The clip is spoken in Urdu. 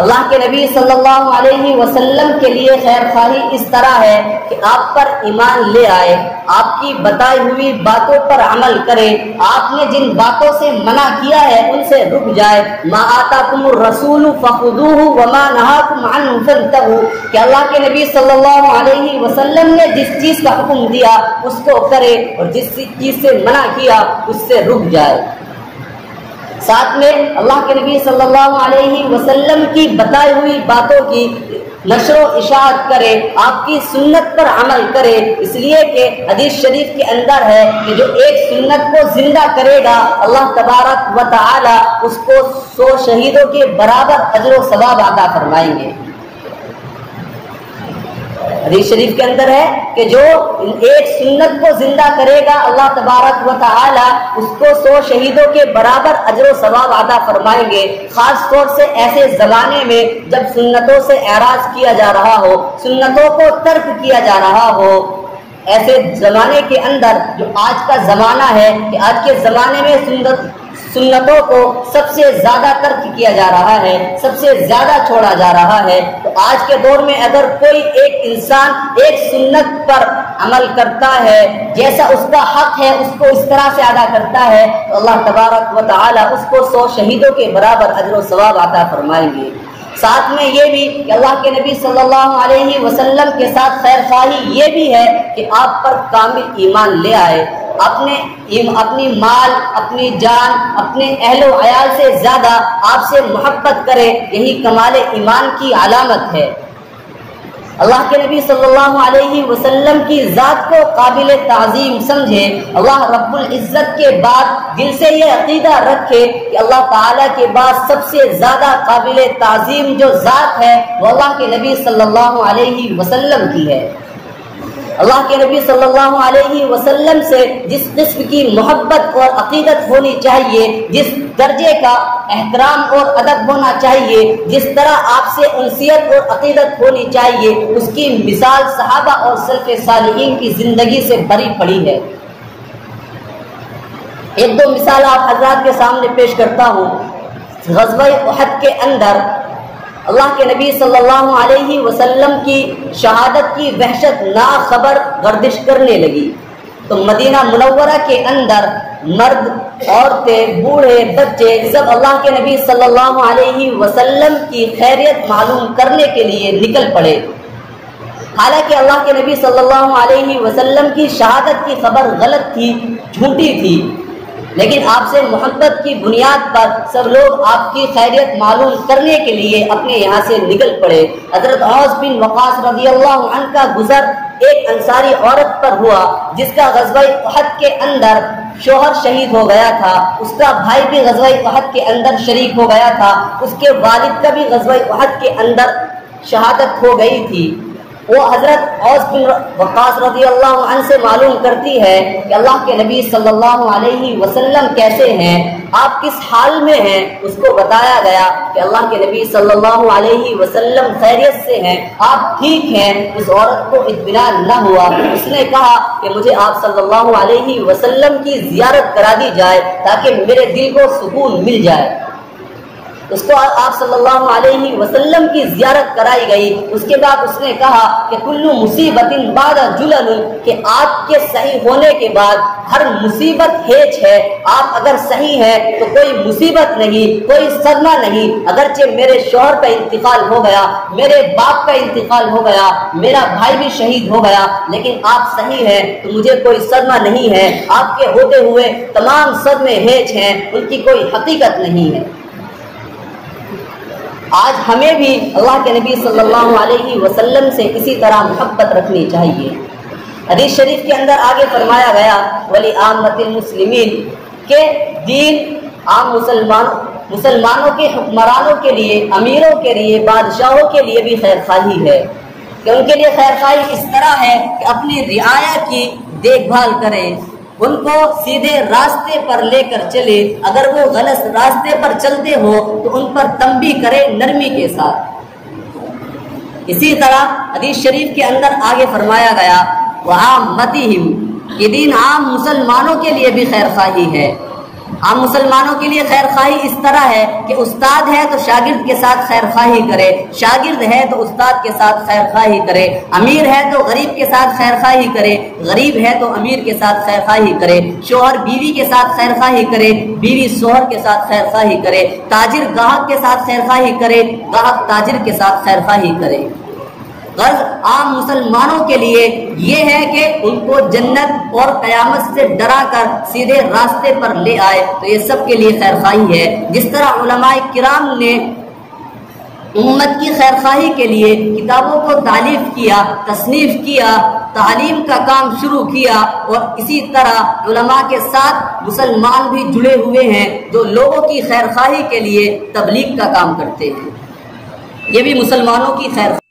اللہ کے نبی صلی اللہ علیہ وسلم کے لیے خیر خواہی اس طرح ہے کہ آپ پر ایمان لے آئے، آپ کی بتائی ہوئی باتوں پر عمل کرے، آپ نے جن باتوں سے منع کیا ہے ان سے رک جائے، ما آتاکم الرسول فخذوہ وما نہاکم عنہ فانتہوا، کہ اللہ کے نبی صلی اللہ علیہ وسلم نے جس چیز کا حکم دیا اس کو کرے اور جس چیز سے منع کیا اس سے رک جائے۔ ساتھ میں اللہ کے نبی صلی اللہ علیہ وسلم کی بتائی ہوئی باتوں کی نشر و اشاعت کرے، آپ کی سنت پر عمل کرے، اس لیے کہ حدیث شریف کے اندر ہے کہ جو ایک سنت کو زندہ کرے گا اللہ تبارک و تعالی اس کو 100 شہیدوں کے برابر اجر و ثواب عطا فرمائیں گے۔ حدیث شریف کے اندر ہے کہ جو ایک سنت کو زندہ کرے گا اللہ تبارک و تعالی اس کو 100 شہیدوں کے برابر اجر و ثواب عطا فرمائیں گے۔ خاص طور سے ایسے زمانے میں جب سنتوں سے اعراض کیا جا رہا ہو، سنتوں کو ترک کیا جا رہا ہو، ایسے زمانے کے اندر جو آج کا زمانہ ہے کہ آج کے زمانے میں سنتوں کو سب سے زیادہ ترک کیا جا رہا ہے، سب سے زیادہ چھوڑا جا رہا ہے، تو آج کے دور میں اگر کوئی ایک انسان ایک سنت پر عمل کرتا ہے، جیسا اس کا حق ہے اس کو اس طرح سے ادا کرتا ہے، تو اللہ تبارک و تعالی اس کو 100 شہیدوں کے برابر اجر و ثواب عطا فرمائیں گے۔ ساتھ میں یہ بھی کہ اللہ کے نبی صلی اللہ علیہ وسلم کے ساتھ خیر خواہی یہ بھی ہے کہ آپ پر کامل ایمان لے آئے، اپنی مال، اپنی جان، اپنے اہل و عیال سے زیادہ آپ سے محبت کرے، یہی کمال ایمان کی علامت ہے۔ اللہ کے نبی صلی اللہ علیہ وسلم کی ذات کو قابل تعظیم سمجھے، اللہ رب العزت کے بعد دل سے یہ عقیدہ رکھے کہ اللہ تعالیٰ کے بعد سب سے زیادہ قابل تعظیم جو ذات ہے وہ اللہ کے نبی صلی اللہ علیہ وسلم کی ہے۔ اللہ کے نبی صلی اللہ علیہ وسلم سے جس قسم کی محبت اور عقیدت ہونی چاہیے، جس درجے کا احترام اور ادب ہونا چاہیے، جس طرح آپ سے انسیت اور عقیدت ہونی چاہیے، اس کی مثال صحابہ اور سلف صالحین کی زندگی سے بری پڑی ہے۔ ایک دو مثال آپ حضرات کے سامنے پیش کرتا ہوں۔ غزوہ احد کے اندر اللہ کے نبی صلی اللہ علیہ وسلم کی شہادت کی وحشت ناک خبر گردش کرنے لگی، تو مدینہ منورہ کے اندر مرد، عورتیں، بوڑھے، بچے سب اللہ کے نبی صلی اللہ علیہ وسلم کی خیریت معلوم کرنے کے لیے نکل پڑے۔ حالانکہ اللہ کے نبی صلی اللہ علیہ وسلم کی شہادت کی خبر غلط تھی، جھوٹی تھی، لیکن آپ سے محبت کی بنیاد پر سب لوگ آپ کی خیریت معلوم کرنے کے لیے اپنے یہاں سے نکل پڑے۔ حضرت عوف بن وقاص رضی اللہ عنہ کا گزر ایک انصاری عورت پر ہوا جس کا غزوہ احد کے اندر شوہر شہید ہو گیا تھا، اس کا بھائی بھی غزوہ احد کے اندر شریک ہو گیا تھا، اس کے والد کا بھی غزوہ احد کے اندر شہادت ہو گئی تھی۔ وہ حضرت عوف بن وقاص رضی اللہ عنہ سے معلوم کرتی ہے کہ اللہ کے نبی صلی اللہ علیہ وسلم کیسے ہیں، آپ کس حال میں ہیں۔ اس کو بتایا گیا کہ اللہ کے نبی صلی اللہ علیہ وسلم خیریت سے ہیں، آپ ٹھیک ہیں۔ اس عورت کو اطمینان نہ ہوا، اس نے کہا کہ مجھے آپ صلی اللہ علیہ وسلم کی زیارت کرا دی جائے تاکہ میرے دل کو سکون مل جائے۔ اس کو آپ صلی اللہ علیہ وسلم کی زیارت کرائی گئی۔ اس کے بعد اس نے کہا کہ کلو مصیبت بعد جلل، کہ آپ کے صحیح ہونے کے بعد ہر مصیبت ہیچ ہے، آپ اگر صحیح ہیں تو کوئی مصیبت نہیں، کوئی صدمہ نہیں۔ اگرچہ میرے شوہر کا انتقال ہو گیا، میرے باپ کا انتقال ہو گیا، میرا بھائی بھی شہید ہو گیا، لیکن آپ صحیح ہیں تو مجھے کوئی صدمہ نہیں ہے۔ آپ کے ہوتے ہوئے تمام صدمے ہیچ ہیں، ان کی کوئی حقیقت نہیں ہے۔ آج ہمیں بھی اللہ کے نبی صلی اللہ علیہ وسلم سے اسی طرح محبت رکھنی چاہیے۔ حدیث شریف کے اندر آگے فرمایا گیا وَلِعَامَّةِ الْمُسْلِمِينَ، کہ دین عام مسلمانوں کے حکمرانوں کے لیے، امیروں کے لیے، بادشاہوں کے لیے بھی خیر خواہی ہے، کہ ان کے لیے خیر خواہی اس طرح ہے کہ اپنی رعایا کی دیکھ بھال کریں، ان کو سیدھے راستے پر لے کر چلے، اگر وہ غلط راستے پر چلتے ہو تو ان پر تنبیہ کرے نرمی کے ساتھ۔ اسی طرح حدیث شریف کے اندر آگے فرمایا گیا وَعَامَّتِهِمْ، کہ دین عام مسلمانوں کے لیے بھی خیر خواہی ہے۔ عام مسلمانوں کے لیے خیر خواہی اس طرح ہے کہ استاد ہے تو شاگرد کے ساتھ خیر خواہی کرے، شاگرد ہے تو استاد کے ساتھ خیر خواہی کرے، امیر ہے تو غریب کے ساتھ خیر خواہی کرے، غریب ہے تو امیر کے ساتھ خیر خواہی کرے، شوہر بیوی کے ساتھ خیر خواہی کرے، بیوی شوہر کے ساتھ خیر خواہی کرے، تاجر گاہک کے ساتھ خیر خواہی کرے، گاہک تاجر کے ساتھ خیر خواہی کرے۔ غرض عام مسلمانوں کے لیے یہ ہے کہ ان کو جنت اور قیامت سے ڈرا کر سیدھے راستے پر لے آئے، تو یہ سب کے لیے خیر خواہی ہے۔ جس طرح علماء کرام نے امت کی خیر خواہی کے لیے کتابوں کو تالیف کیا، تصنیف کیا، تعلیم کا کام شروع کیا، اور اسی طرح علماء کے ساتھ مسلمان بھی جڑے ہوئے ہیں جو لوگوں کی خیر خواہی کے لیے تبلیغ کا کام کرتے ہیں۔ یہ بھی مسلمانوں کی خیر